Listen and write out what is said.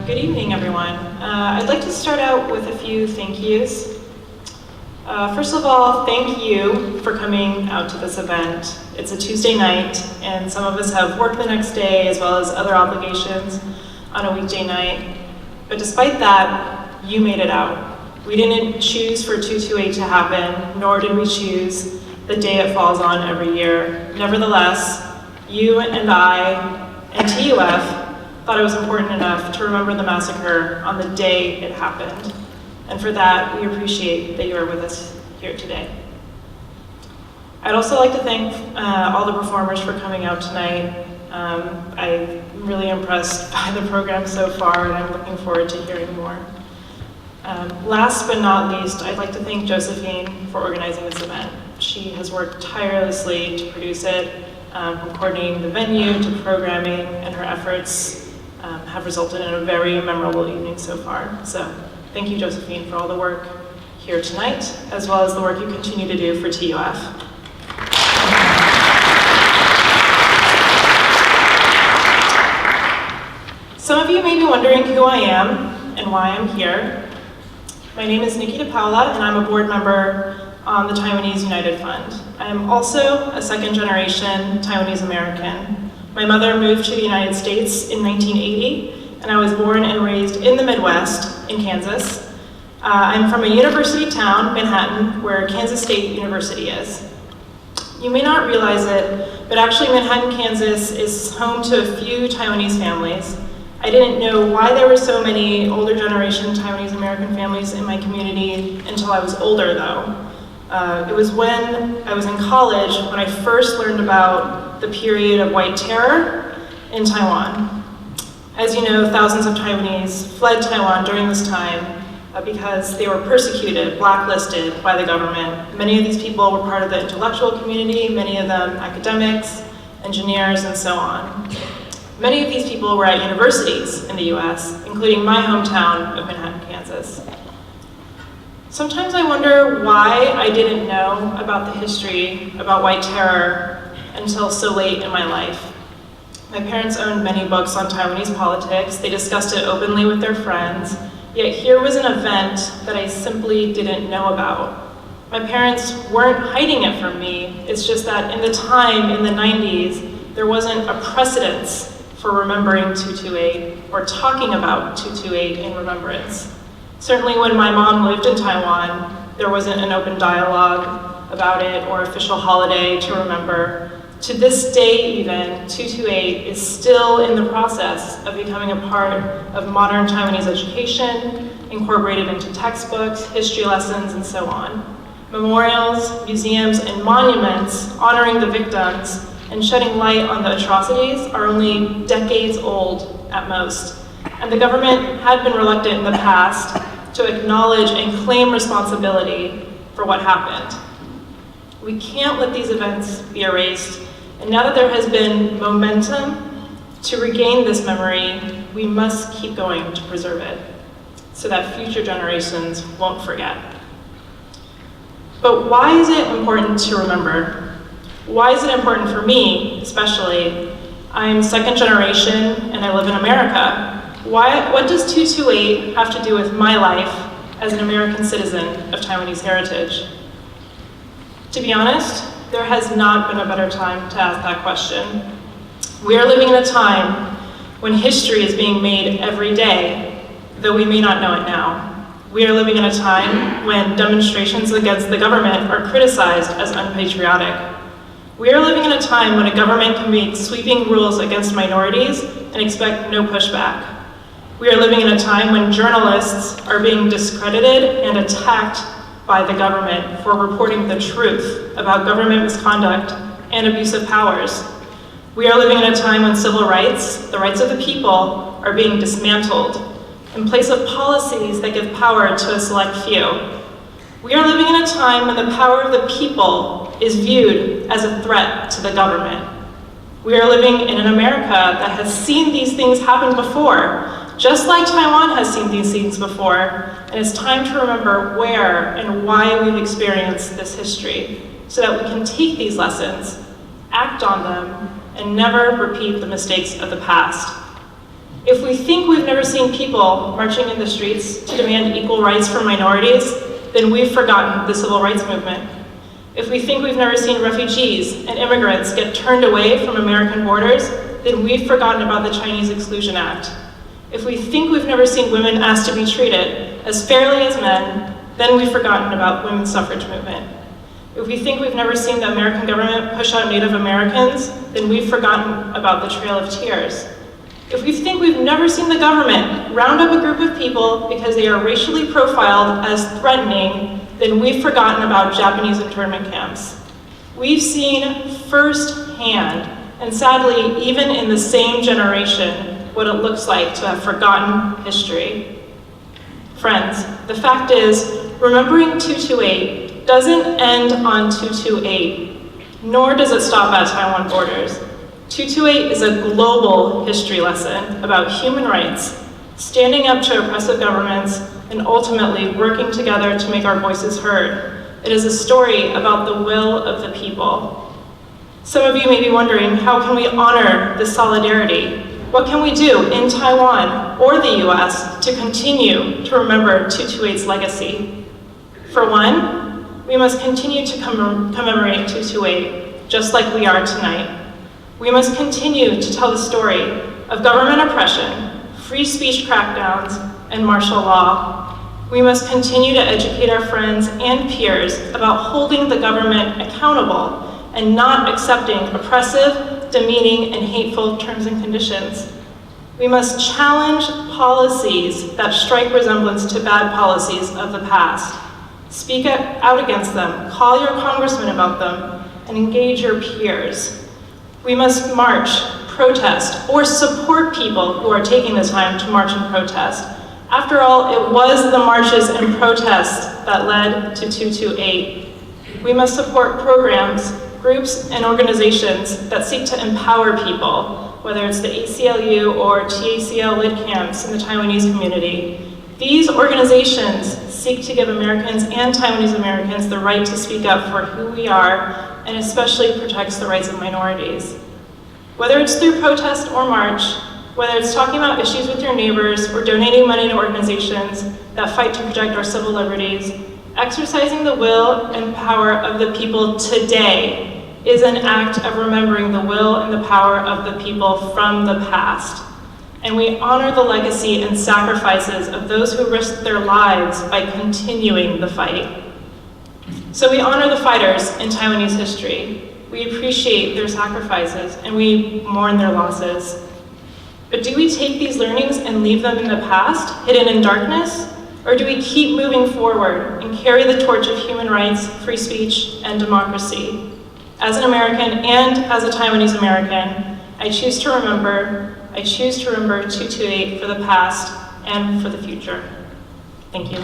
Good evening, everyone. I'd like to start out with a few thank yous. First of all, thank you for coming out to this event. It's a Tuesday night, and some of us have work the next day as well as other obligations on a weekday night. But despite that, you made it out. We didn't choose for 228 to happen, nor did we choose the day it falls on every year. Nevertheless, you and I and TUF thought it was important enough to remember the massacre on the day it happened. And for that, we appreciate that you are with us here today. I'd also like to thank all the performers for coming out tonight. I'm really impressed by the program so far, and I'm looking forward to hearing more. Last but not least, I'd like to thank Josephine for organizing this event. She has worked tirelessly to produce it, from coordinating the venue to programming, and her efforts have resulted in a very memorable evening so far. So thank you, Josephine, for all the work here tonight, as well as the work you continue to do for TUF. Some of you may be wondering who I am and why I'm here. My name is Nikki DePaola, and I'm a board member on the Taiwanese United Fund. I am also a second-generation Taiwanese American. My mother moved to the United States in 1980, and I was born and raised in the Midwest in Kansas. I'm from a university town, Manhattan, where Kansas State University is. You may not realize it, but actually Manhattan, Kansas is home to a few Taiwanese families. I didn't know why there were so many older generation Taiwanese American families in my community until I was older, though. It was when I was in college when I first learned about the period of white terror in Taiwan. As you know, thousands of Taiwanese fled Taiwan during this time because they were persecuted, blacklisted by the government. Many of these people were part of the intellectual community, many of them academics, engineers, and so on. Many of these people were at universities in the US, including my hometown of Manhattan, Kansas. Sometimes I wonder why I didn't know about the history about white terror until so late in my life. My parents owned many books on Taiwanese politics. They discussed it openly with their friends, yet here was an event that I simply didn't know about. My parents weren't hiding it from me. It's just that in the time, in the 90s, there wasn't a precedence for remembering 228 or talking about 228 in remembrance. Certainly when my mom lived in Taiwan, there wasn't an open dialogue about it or official holiday to remember. To this day even, 228 is still in the process of becoming a part of modern Taiwanese education, incorporated into textbooks, history lessons, and so on. Memorials, museums, and monuments honoring the victims and shedding light on the atrocities are only decades old at most. And the government had been reluctant in the past to acknowledge and claim responsibility for what happened. We can't let these events be erased, and now that there has been momentum to regain this memory, we must keep going to preserve it so that future generations won't forget. But why is it important to remember? Why is it important for me, especially? I'm second generation and I live in America. What does 228 have to do with my life as an American citizen of Taiwanese heritage? To be honest, there has not been a better time to ask that question. We are living in a time when history is being made every day, though we may not know it now. We are living in a time when demonstrations against the government are criticized as unpatriotic. We are living in a time when a government can make sweeping rules against minorities and expect no pushback. We are living in a time when journalists are being discredited and attacked by the government for reporting the truth about government misconduct and abuse of powers. We are living in a time when civil rights, the rights of the people, are being dismantled in place of policies that give power to a select few. We are living in a time when the power of the people is viewed as a threat to the government. We are living in an America that has seen these things happen before, just like Taiwan has seen these things before, and it's time to remember where and why we've experienced this history so that we can take these lessons, act on them, and never repeat the mistakes of the past. If we think we've never seen people marching in the streets to demand equal rights for minorities, then we've forgotten the civil rights movement. If we think we've never seen refugees and immigrants get turned away from American borders, then we've forgotten about the Chinese Exclusion Act. If we think we've never seen women asked to be treated as fairly as men, then we've forgotten about women's suffrage movement. If we think we've never seen the American government push out Native Americans, then we've forgotten about the Trail of Tears. If we think we've never seen the government round up a group of people because they are racially profiled as threatening, then we've forgotten about Japanese internment camps. We've seen firsthand, and sadly, even in the same generation, what it looks like to have forgotten history. Friends, the fact is, remembering 228 doesn't end on 228, nor does it stop at Taiwan borders. 228 is a global history lesson about human rights, standing up to oppressive governments, and ultimately working together to make our voices heard. It is a story about the will of the people. Some of you may be wondering, how can we honor this solidarity? What can we do in Taiwan or the US to continue to remember 228's legacy? For one, we must continue to commemorate 228, just like we are tonight. We must continue to tell the story of government oppression, free speech crackdowns, and martial law. We must continue to educate our friends and peers about holding the government accountable and not accepting oppressive, demeaning, and hateful terms and conditions. We must challenge policies that strike resemblance to bad policies of the past. Speak out against them, call your congressman about them, and engage your peers. We must march, protest, or support people who are taking the time to march and protest. After all, it was the marches and protests that led to 228. We must support programs, groups, and organizations that seek to empower people, whether it's the ACLU or TACL-led camps in the Taiwanese community. These organizations seek to give Americans and Taiwanese Americans the right to speak up for who we are, and especially protects the rights of minorities. Whether it's through protest or march, whether it's talking about issues with your neighbors or donating money to organizations that fight to protect our civil liberties, exercising the will and power of the people today is an act of remembering the will and the power of the people from the past. And we honor the legacy and sacrifices of those who risked their lives by continuing the fight. So we honor the fighters in Taiwanese history. We appreciate their sacrifices and we mourn their losses. But do we take these learnings and leave them in the past, hidden in darkness? Or do we keep moving forward and carry the torch of human rights, free speech, and democracy? As an American and as a Taiwanese American, I choose to remember 228 for the past and for the future. Thank you.